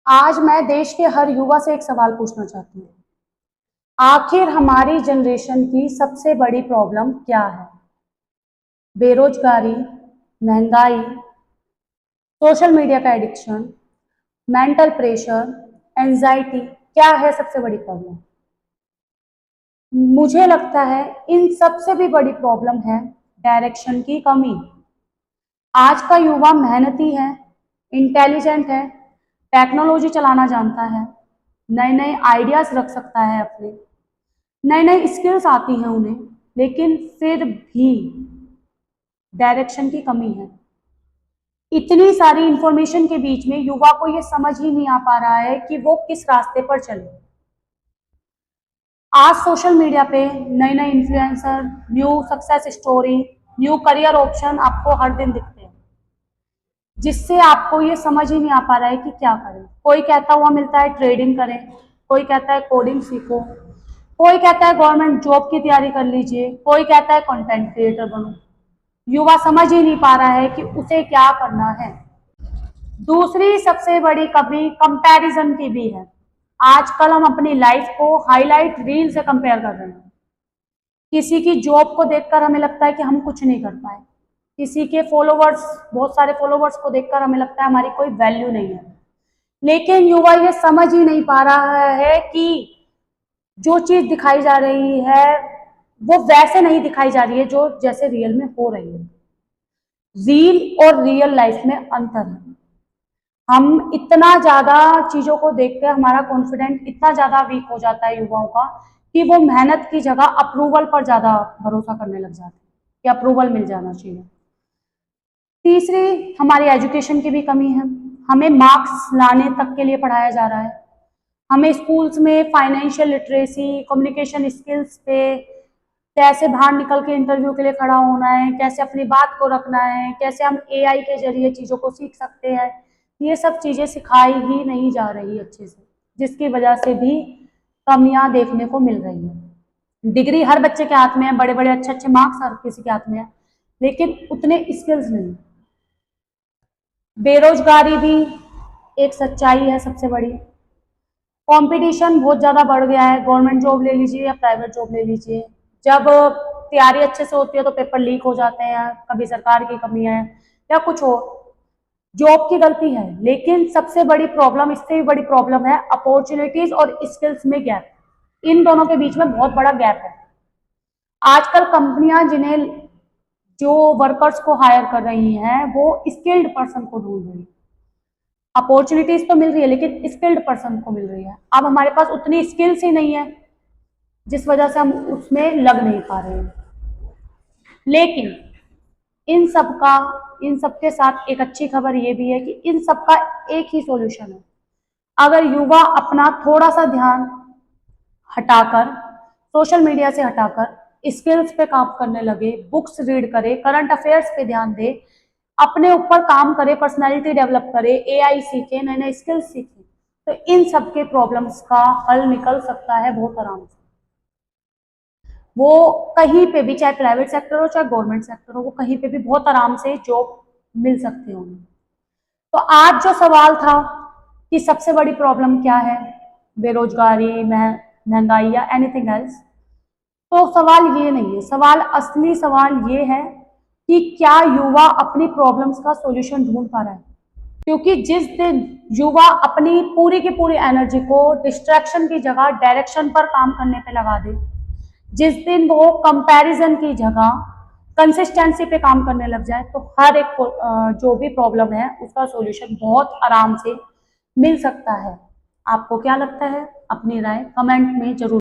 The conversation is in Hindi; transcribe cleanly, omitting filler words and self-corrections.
आज मैं देश के हर युवा से एक सवाल पूछना चाहती हूँ। आखिर हमारी जनरेशन की सबसे बड़ी प्रॉब्लम क्या है? बेरोजगारी, महंगाई, सोशल मीडिया का एडिक्शन, मेंटल प्रेशर, एंजाइटी, क्या है सबसे बड़ी प्रॉब्लम? मुझे लगता है इन सबसे भी बड़ी प्रॉब्लम है डायरेक्शन की कमी। आज का युवा मेहनती है, इंटेलिजेंट है, टेक्नोलॉजी चलाना जानता है, नए नए आइडियाज रख सकता है अपने, नई नई स्किल्स आती हैं उन्हें, लेकिन फिर भी डायरेक्शन की कमी है। इतनी सारी इंफॉर्मेशन के बीच में युवा को ये समझ ही नहीं आ पा रहा है कि वो किस रास्ते पर चले। आज सोशल मीडिया पे नए नए influencer, new success story, new career option आपको हर दिन दिखते हैं, जिससे आपको ये समझ ही नहीं आ पा रहा है कि क्या करें। कोई कहता हुआ मिलता है ट्रेडिंग करें, कोई कहता है कोडिंग सीखो, कोई कहता है गवर्नमेंट जॉब की तैयारी कर लीजिए, कोई कहता है कंटेंट क्रिएटर बनो। युवा समझ ही नहीं पा रहा है कि उसे क्या करना है। दूसरी सबसे बड़ी कमी कंपैरिजन की भी है। आजकल हम अपनी लाइफ को हाईलाइट रील से कंपेयर कर रहे हैं। किसी की जॉब को देखकर हमें लगता है कि हम कुछ नहीं कर पाए, किसी के फॉलोवर्स, बहुत सारे फॉलोवर्स को देखकर हमें लगता है हमारी कोई वैल्यू नहीं है। लेकिन युवा ये समझ ही नहीं पा रहा है कि जो चीज दिखाई जा रही है वो वैसे नहीं दिखाई जा रही है जो जैसे रियल में हो रही है। रील और रियल लाइफ में अंतर है। हम इतना ज्यादा चीजों को देखकर हमारा कॉन्फिडेंट इतना ज्यादा वीक हो जाता है युवाओं का कि वो मेहनत की जगह अप्रूवल पर ज्यादा भरोसा करने लग जाते हैं कि अप्रूवल मिल जाना चाहिए। तीसरी हमारी एजुकेशन की भी कमी है। हमें मार्क्स लाने तक के लिए पढ़ाया जा रहा है। हमें स्कूल्स में फाइनेंशियल लिटरेसी, कम्युनिकेशन स्किल्स पे, कैसे बाहर निकल के इंटरव्यू के लिए खड़ा होना है, कैसे अपनी बात को रखना है, कैसे हम एआई के जरिए चीज़ों को सीख सकते हैं, ये सब चीज़ें सिखाई ही नहीं जा रही अच्छे से, जिसकी वजह से भी कमियां देखने को मिल रही है। डिग्री हर बच्चे के हाथ में है, बड़े बड़े अच्छे अच्छे मार्क्स हर किसी के हाथ में है, लेकिन उतने स्किल्स नहीं। बेरोजगारी भी एक सच्चाई है सबसे बड़ी। कंपटीशन बहुत ज़्यादा बढ़ गया है। गवर्नमेंट जॉब ले लीजिए या प्राइवेट जॉब ले लीजिए, जब तैयारी अच्छे से होती है तो पेपर लीक हो जाते हैं, कभी सरकार की कमी है या कुछ हो, जॉब की गलती है। लेकिन सबसे बड़ी प्रॉब्लम, इससे भी बड़ी प्रॉब्लम है अपॉर्चुनिटीज और स्किल्स में गैप। इन दोनों के बीच में बहुत बड़ा गैप है। आजकल कंपनियां जिन्हें जो वर्कर्स को हायर कर रही हैं वो स्किल्ड पर्सन को ढूंढ रही है। अपॉर्चुनिटीज तो मिल रही है लेकिन स्किल्ड पर्सन को मिल रही है। अब हमारे पास उतनी स्किल्स ही नहीं है, जिस वजह से हम उसमें लग नहीं पा रहे हैं। लेकिन इन सब के साथ एक अच्छी खबर ये भी है कि इन सब का एक ही सॉल्यूशन है। अगर युवा अपना थोड़ा सा ध्यान हटाकर, सोशल मीडिया से हटाकर स्किल्स पे काम करने लगे, बुक्स रीड करे, करंट अफेयर्स पे ध्यान दे, अपने ऊपर काम करे, पर्सनैलिटी डेवलप करे, एआई सीखे, नए नए स्किल्स सीखे, तो इन सब के प्रॉब्लम्स का हल निकल सकता है बहुत आराम से। वो कहीं पे भी, चाहे प्राइवेट सेक्टर हो चाहे गवर्नमेंट सेक्टर हो, वो कहीं पे भी बहुत आराम से जॉब मिल सकती है उन्हें। तो आज जो सवाल था कि सबसे बड़ी प्रॉब्लम क्या है, बेरोजगारी, महंगाई या एनीथिंग एल्स, तो सवाल ये नहीं है। सवाल, असली सवाल ये है कि क्या युवा अपनी प्रॉब्लम्स का सॉल्यूशन ढूंढ पा रहा है। क्योंकि जिस दिन युवा अपनी पूरी की पूरी एनर्जी को डिस्ट्रैक्शन की जगह डायरेक्शन पर काम करने पे लगा दे, जिस दिन वो कंपैरिजन की जगह कंसिस्टेंसी पे काम करने लग जाए, तो हर एक जो भी प्रॉब्लम है उसका सॉल्यूशन बहुत आराम से मिल सकता है। आपको क्या लगता है? अपनी राय कमेंट में जरूर